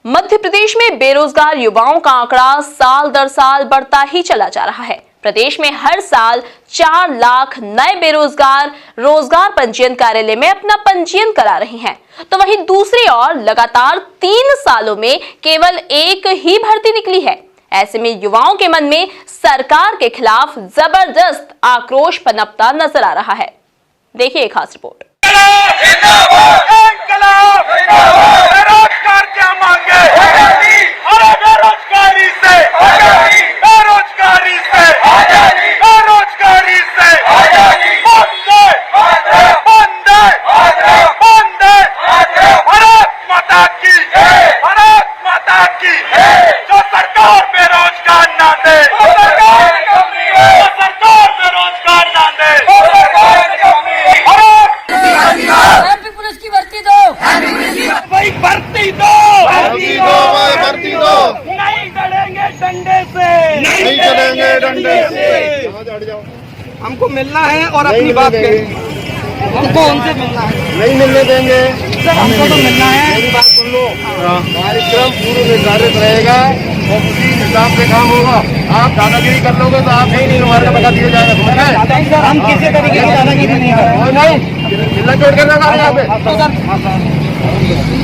मध्य प्रदेश में बेरोजगार युवाओं का आंकड़ा साल दर साल बढ़ता ही चला जा रहा है। प्रदेश में हर साल 4 लाख नए बेरोजगार रोजगार पंजीयन कार्यालय में अपना पंजीयन करा रहे हैं, तो वहीं दूसरी ओर लगातार 3 सालों में केवल एक ही भर्ती निकली है। ऐसे में युवाओं के मन में सरकार के खिलाफ जबरदस्त आक्रोश पनपता नजर आ रहा है। देखिए एक खास रिपोर्ट। बेरोजगार क्या मांगे? अरे बेरोजगारी से, बेरोजगारी से, बेरोजगारी से, बंद है, बंद है। भारत माता की, भारत माता की। जो सरकार बेरोजगार ना दे, जो सरकार बेरोजगार ना दे। एमपी पुलिस की भर्ती दो, भाई भर्ती दो, भर्ती दो, भर्ती दो। नहीं चढ़ेंगे डंडे से, नहीं चलेंगे डंडे से। हमको मिलना है और अपनी बात कहेंगे। हमको उनसे मिलना है, नहीं मिलने देंगे। हमको तो मिलना है। मेरी बात सुन लो, कार्यक्रम पूर्व निर्धारित रहेगा और उसी हिसाब से काम होगा। आप दादागिरी कर लोगे तो आप नहीं हमारे बता दिया जाएगा। समझ गए? सर हम किसी तरीके की दादागिरी नहीं कर रहे। नहीं मिलना जोड़ के लगा यहाँ पे।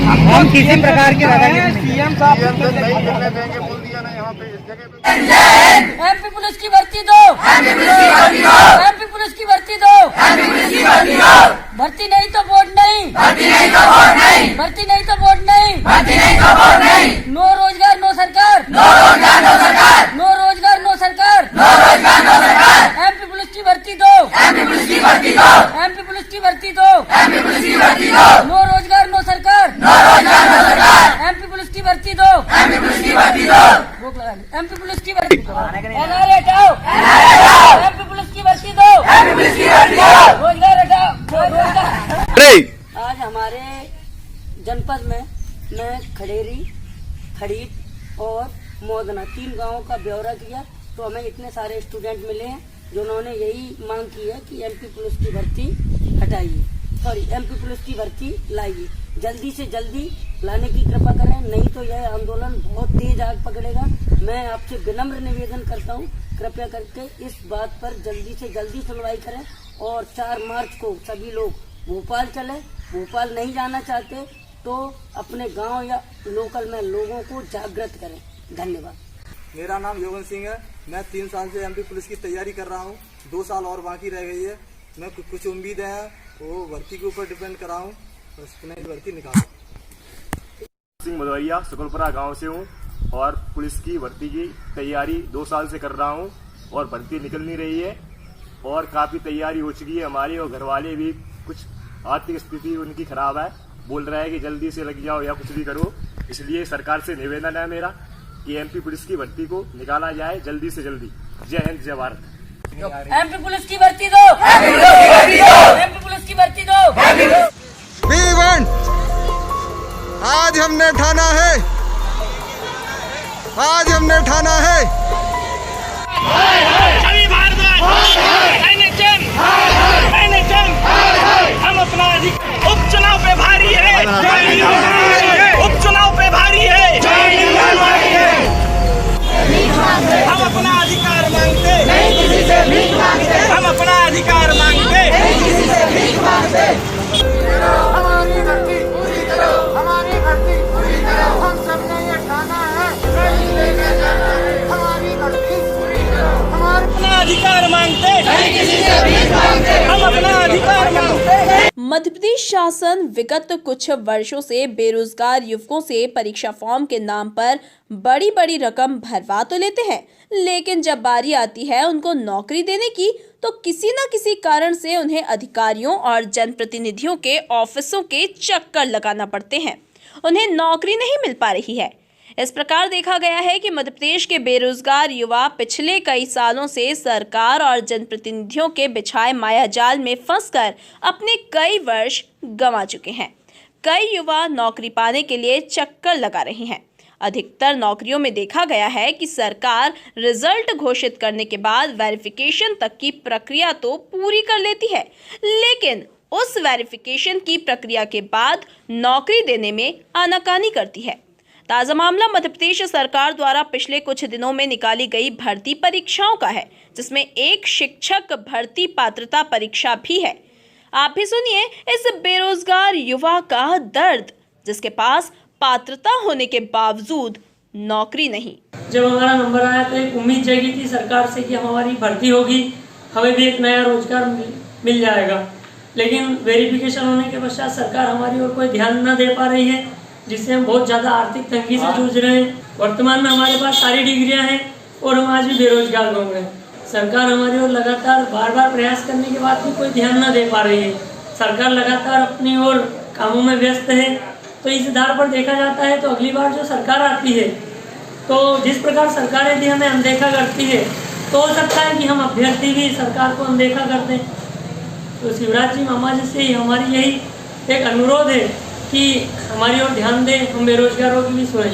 हम किसी प्रकार की दादागिरी सीएम साहब नहीं मिलने देंगे, बोल दिया ना यहाँ पे इस जगह पे। एमपी पुलिस की भर्ती दो, एमपी पुलिस की भर्ती दो, भर्ती नहीं तो वोट नहीं, भर्ती नहीं तो वोट नहीं, भर्ती नहीं तो वोट नहीं, भर्ती नहीं तो वोट नहीं। नो रोजगार नो सरकार, नो रोजगार नो सरकार, नो रोजगार नो सरकार, नो रोजगार नो सरकार। एमपी पुलिस की भर्ती दो, एमपी पुलिस की भर्ती दो, एमपी पुलिस की भर्ती दो, एमपी पुलिस की भर्ती दो। नो रोजगार नो सरकार, नो रोजगार नो सरकार। एमपी पुलिस की भर्ती दो, एमपी पुलिस की भर्ती दो। रोक लगा ली। एमपी पुलिस की भर्ती दो, एनआरए हटाओ, एमपी पुलिस की भर्ती दो, एमपी पुलिस की भर्ती दो। रोजगार हटाओ, रोजगार। आज हमारे जनपद में मैं खड़ेरी, खड़ीद और मोदना 3 गांवों का ब्यौरा किया, तो हमें इतने सारे स्टूडेंट मिले हैं जिन्होंने यही मांग की है कि एमपी पुलिस की भर्ती हटाइए, सॉरी एमपी पुलिस की भर्ती लाइए, जल्दी से जल्दी लाने की कृपा करें, नहीं तो यह आंदोलन बहुत तेज आग पकड़ेगा। मैं आपसे विनम्र निवेदन करता हूं, कृपया करके इस बात पर जल्दी से जल्दी सुनवाई करें और 4 मार्च को सभी लोग भोपाल चले। भोपाल नहीं जाना चाहते तो अपने गांव या लोकल में लोगों को जागृत करें। धन्यवाद। मेरा नाम योगन सिंह है। मैं 3 साल से एमपी पुलिस की तैयारी कर रहा हूँ। 2 साल और बाकी रह गई है। मैं कुछ उम्मीदें हैं वो भर्ती के ऊपर डिपेंड कर रहा हूँ, बस मैं भर्ती निकालूँ। सिंह मधवरिया सुकुलपुरा गांव से हूँ और पुलिस की भर्ती की तैयारी 2 साल से कर रहा हूँ और भर्ती निकल नहीं रही है और काफी तैयारी हो चुकी है हमारी, और घर वाले भी कुछ आर्थिक स्थिति उनकी खराब है, बोल रहा है कि जल्दी से लग जाओ या कुछ भी करो। इसलिए सरकार से निवेदन है मेरा कि एमपी पुलिस की भर्ती को निकाला जाए जल्दी से जल्दी। जय हिंद, जय भारत। एमपी पुलिस की भर्ती दो, एमपी पुलिस की भर्ती दो। V1 आज हमने ठाना है, आज हमने ठाना है। हम अपना उपचुनाव पे भारी है, उपचुनाव पे भारी है। हम अपना अधिकार मांगते, हम अपना अधिकार मांगते। हमारी भर्ती पूरी करो, हमारी भर्ती पूरी करो। हम सबने ये ठाना है, नहीं लेके जाना है। हमारी भर्ती पूरी करो, हमारे अपना अधिकार मांगते, हम अपना अधिकार मांगते। मध्य प्रदेश शासन विगत कुछ वर्षों से बेरोजगार युवकों से परीक्षा फॉर्म के नाम पर बड़ी बड़ी रकम भरवा तो लेते हैं, लेकिन जब बारी आती है उनको नौकरी देने की तो किसी न किसी कारण से उन्हें अधिकारियों और जनप्रतिनिधियों के ऑफिसों के चक्कर लगाना पड़ते हैं, उन्हें नौकरी नहीं मिल पा रही है। इस प्रकार देखा गया है कि मध्य प्रदेश के बेरोजगार युवा पिछले कई सालों से सरकार और जनप्रतिनिधियों के बिछाए मायाजाल में फंसकर अपने कई वर्ष गंवा चुके हैं। कई युवा नौकरी पाने के लिए चक्कर लगा रहे हैं। अधिकतर नौकरियों में देखा गया है कि सरकार रिजल्ट घोषित करने के बाद वेरिफिकेशन तक की प्रक्रिया तो पूरी कर लेती है, लेकिन उस वेरिफिकेशन की प्रक्रिया के बाद नौकरी देने में आनाकानी करती है। ताजा मामला मध्य प्रदेश सरकार द्वारा पिछले कुछ दिनों में निकाली गई भर्ती परीक्षाओं का है, जिसमें एक शिक्षक भर्ती पात्रता परीक्षा भी है। आप भी सुनिए इस बेरोजगार युवा का दर्द, जिसके पास पात्रता होने के बावजूद नौकरी नहीं। जब हमारा नंबर आया तो एक उम्मीद जगी थी सरकार से कि हमारी भर्ती होगी, हमें भी एक नया रोजगार मिल जाएगा, लेकिन वेरिफिकेशन होने के पश्चात सरकार हमारी ओर कोई ध्यान न दे पा रही है, जिससे हम बहुत ज़्यादा आर्थिक तंगी से जूझ रहे हैं। वर्तमान में हमारे पास सारी डिग्रियां हैं और हम आज भी बेरोजगार घूम रहे हैं। सरकार हमारी ओर लगातार बार प्रयास करने के बाद भी कोई ध्यान न दे पा रही है। सरकार लगातार अपनी ओर कामों में व्यस्त है। तो इस आधार पर देखा जाता है तो अगली बार जो सरकार आती है तो जिस प्रकार सरकार यदि हमें अनदेखा करती है तो हो सकता है कि हम अभ्यर्थी भी सरकार को अनदेखा कर दें। तो शिवराज जी मामा जी से हमारी यही एक अनुरोध है कि हमारी ओर ध्यान दें, हम बेरोजगारों की भी सुनें।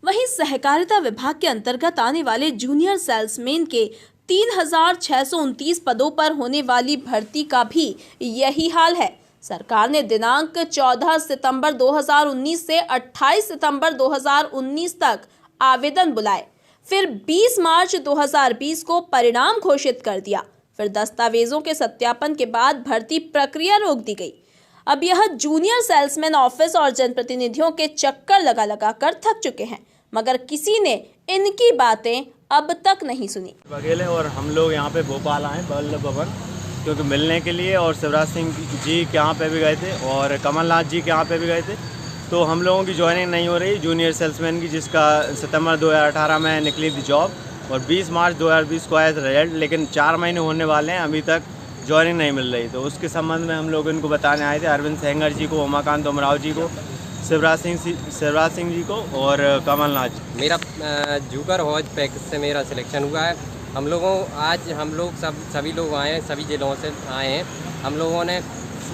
वहीं सहकारिता विभाग के अंतर्गत आने वाले जूनियर सेल्समैन के 3629 पदों पर होने वाली भर्ती का भी यही हाल है। सरकार ने दिनांक 14 सितंबर 2019 से 28 सितंबर 2019 तक आवेदन बुलाए, फिर 20 मार्च 2020 को परिणाम घोषित कर दिया। फिर दस्तावेजों के सत्यापन के बाद भर्ती प्रक्रिया रोक दी गई। अब यह जूनियर सेल्समैन ऑफिस और जनप्रतिनिधियों के चक्कर लगा कर थक चुके हैं, मगर किसी ने इनकी बातें अब तक नहीं सुनी। बघेल और हम लोग यहाँ पे भोपाल आए बल्लभ भवन क्योंकि मिलने के लिए, और शिवराज सिंह जी के यहाँ पे भी गए थे और कमलनाथ जी के यहाँ पे भी गए थे। तो हम लोगों की ज्वाइनिंग नहीं हो रही जूनियर सेल्समैन की, जिसका सितंबर 2018 में निकली थी जॉब और 20 मार्च 2020 को आया था रिजल्ट, लेकिन 4 महीने होने वाले हैं, अभी तक ज्वाइनिंग नहीं मिल रही। तो उसके संबंध में हम लोग इनको बताने आए थे, अरविंद सेंगर जी को, उमाकांत उमराव जी को, शिवराज सिंह जी को और कमलनाथ जी। मेरा जूकर हौज पैकेज से मेरा सिलेक्शन हुआ है। हम लोग सभी लोग आए हैं, सभी जिलों से आए हैं। हम लोगों ने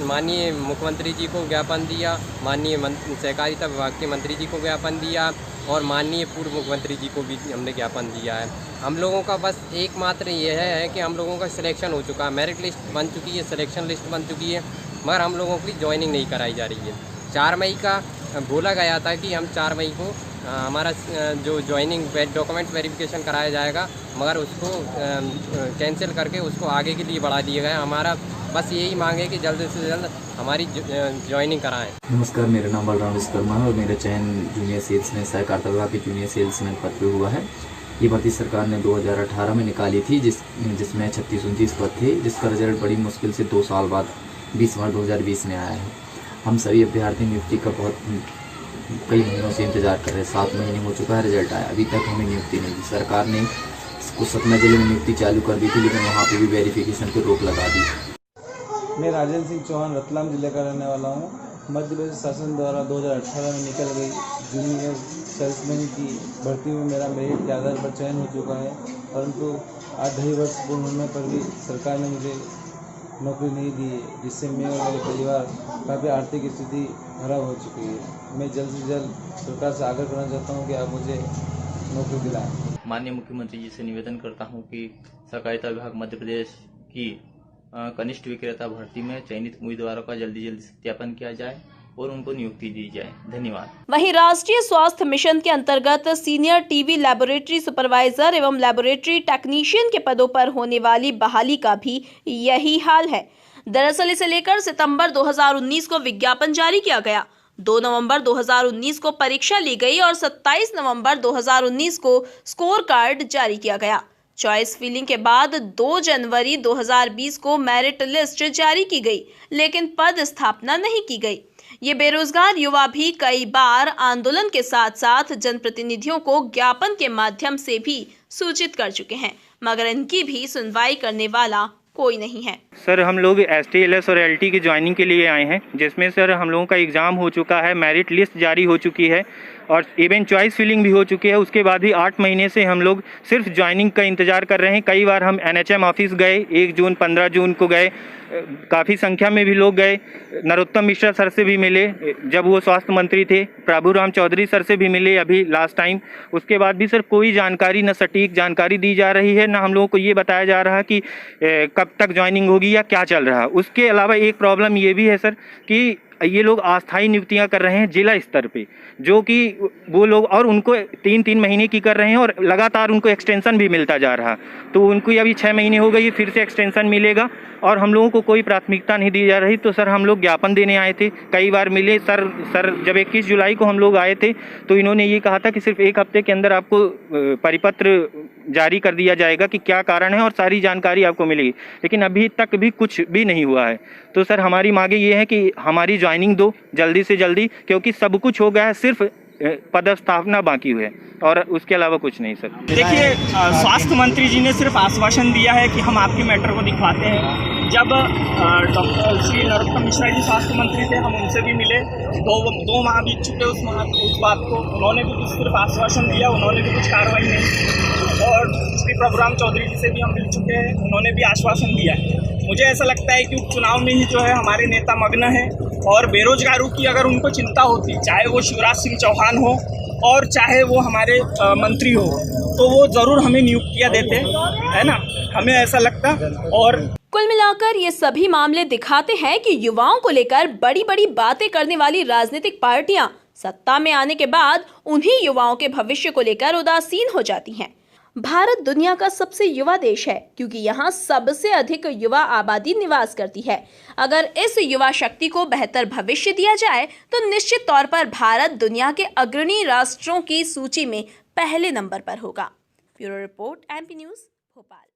माननीय मुख्यमंत्री जी को ज्ञापन दिया, माननीय सहकारिता विभाग के मंत्री जी को ज्ञापन दिया और माननीय पूर्व मुख्यमंत्री जी को भी हमने ज्ञापन दिया है। हम लोगों का बस एकमात्र यह है कि हम लोगों का सिलेक्शन हो चुका है, मेरिट लिस्ट बन चुकी है, सिलेक्शन लिस्ट बन चुकी है, मगर हम लोगों की ज्वाइनिंग नहीं कराई जा रही है। 4 मई का बोला गया था कि हम 4 मई को हमारा जो ज्वाइनिंग डॉक्यूमेंट वेरिफिकेशन कराया जाएगा, मगर उसको कैंसिल करके उसको आगे के लिए बढ़ा दिया गया। हमारा बस यही मांग है कि जल्द से जल्द हमारी ज्वाइनिंग कराएं। नमस्कार, मेरा नाम बलराम विश्वकर्मा है और मेरा चयन जूनियर सेल्समैन सहकारिता विभाग के जूनियर सेल्समैन पद पे हुआ है। ये भर्ती सरकार ने 2018 में निकाली थी, जिसमें 3629 पद थे, जिसका रिजल्ट बड़ी मुश्किल से 2 साल बाद 20 मार्च 2020 में आया है। हम सभी अभ्यर्थी नियुक्ति का कई महीनों से इंतजार कर रहे हैं। 7 महीने हो चुका है, रिजल्ट आया, अभी तक हमें नियुक्ति नहीं दी। सरकार ने कुछ सतना जिले में नियुक्ति चालू कर दी थी, लेकिन वहाँ पे भी वेरिफिकेशन पर रोक लगा दी। मैं राजेंद्र सिंह चौहान रतलाम जिले का रहने वाला हूँ। मध्य प्रदेश शासन द्वारा 2018 में निकल गई जूनियर सेल्समैन की भर्ती में मेरा मेरिट के आधार पर चयन हो चुका है, परंतु 8 वर्ष पूर्ण होने पर भी सरकार ने मुझे नौकरी नहीं दी है, जिससे मैं और मेरे परिवार काफ़ी आर्थिक स्थिति खराब हो चुकी है। मैं जल्द से जल्द सरकार से आग्रह करना चाहता हूँ कि आप मुझे नौकरी दिलाएं। माननीय मुख्यमंत्री जी से निवेदन करता हूँ कि सहकारिता विभाग मध्य प्रदेश की कनिष्ठ विक्रेता भर्ती में चयनित उम्मीदवारों का जल्दी सत्यापन किया जाए और उनको नियुक्ति दी जाए। धन्यवाद। वहीं राष्ट्रीय स्वास्थ्य मिशन के अंतर्गत सीनियर टीबी लैबोरेटरी सुपरवाइजर एवं लैबोरेटरी टेक्नीशियन के पदों पर होने वाली बहाली का भी यही हाल है। दरअसल इसे लेकर सितंबर 2019 को विज्ञापन जारी किया गया, 2 नवंबर 2019 को परीक्षा ली गई और 27 नवंबर 2019 को स्कोर कार्ड जारी किया गया। चॉइस फिलिंग के बाद 2 जनवरी 2020 को मेरिट लिस्ट जारी की गई, लेकिन पद स्थापना नहीं की गई। ये बेरोजगार युवा भी कई बार आंदोलन के साथ साथ जनप्रतिनिधियों को ज्ञापन के माध्यम से भी सूचित कर चुके हैं, मगर इनकी भी सुनवाई करने वाला कोई नहीं है। सर, हम लोग STLS और LT की ज्वाइनिंग के लिए आए हैं, जिसमें सर हम लोगों का एग्ज़ाम हो चुका है, मेरिट लिस्ट जारी हो चुकी है और इवन चॉइस फिलिंग भी हो चुकी है। उसके बाद भी 8 महीने से हम लोग सिर्फ ज्वाइनिंग का इंतज़ार कर रहे हैं। कई बार हम NHM ऑफिस गए, 1 जून 15 जून को गए, काफ़ी संख्या में भी लोग गए। नरोत्तम मिश्रा सर से भी मिले जब वो स्वास्थ्य मंत्री थे, प्रभुराम चौधरी सर से भी मिले अभी लास्ट टाइम। उसके बाद भी सर कोई जानकारी, न सटीक जानकारी दी जा रही है, न हम लोगों को ये बताया जा रहा कि कब तक ज्वाइनिंग होगी या क्या चल रहा है। उसके अलावा एक प्रॉब्लम ये भी है सर कि ये लोग अस्थायी नियुक्तियां कर रहे हैं जिला स्तर पे, जो कि वो लोग और उनको 3-3 महीने की कर रहे हैं और लगातार उनको एक्सटेंशन भी मिलता जा रहा। तो उनको अभी 6 महीने हो गई, फिर से एक्सटेंशन मिलेगा और हम लोगों को कोई प्राथमिकता नहीं दी जा रही। तो सर हम लोग ज्ञापन देने आए थे, कई बार मिले सर जब 21 जुलाई को हम लोग आए थे तो इन्होंने ये कहा था कि सिर्फ 1 हफ्ते के अंदर आपको परिपत्र जारी कर दिया जाएगा कि क्या कारण है और सारी जानकारी आपको मिलेगी, लेकिन अभी तक भी कुछ भी नहीं हुआ है। तो सर हमारी मांगे ये है कि हमारी ज्वाइनिंग दो जल्दी से जल्दी, क्योंकि सब कुछ हो गया है, सिर्फ पदस्थापना बाकी हुई है और उसके अलावा कुछ नहीं सर। देखिए, स्वास्थ्य मंत्री जी ने सिर्फ आश्वासन दिया है कि हम आपके मैटर को दिखवाते हैं। जब डॉक्टर श्री नरोत्तम मिश्रा जी स्वास्थ्य मंत्री थे, हम उनसे भी मिले, 2 माह बीत चुके उस बात को, उन्होंने भी कुछ सिर्फ आश्वासन दिया, उन्होंने भी कुछ कार्रवाई नहीं। और श्री प्रभुराम चौधरी जी से भी हम मिल चुके हैं, उन्होंने भी आश्वासन दिया है। मुझे ऐसा लगता है कि उपचुनाव में ही जो है हमारे नेता मग्न है और बेरोजगारों की अगर उनको चिंता होती, चाहे वो शिवराज सिंह चौहान हो और चाहे वो हमारे मंत्री हो, तो वो जरूर हमें नियुक्तियां देते, है ना, हमें ऐसा लगता। और कुल मिलाकर ये सभी मामले दिखाते हैं कि युवाओं को लेकर बड़ी बड़ी बातें करने वाली राजनीतिक पार्टियां सत्ता में आने के बाद उन्हीं युवाओं के भविष्य को लेकर उदासीन हो जाती हैं। भारत दुनिया का सबसे युवा देश है क्योंकि यहाँ सबसे अधिक युवा आबादी निवास करती है। अगर इस युवा शक्ति को बेहतर भविष्य दिया जाए तो निश्चित तौर पर भारत दुनिया के अग्रणी राष्ट्रों की सूची में पहले नंबर पर होगा। Bureau report, MP news, Bhopal.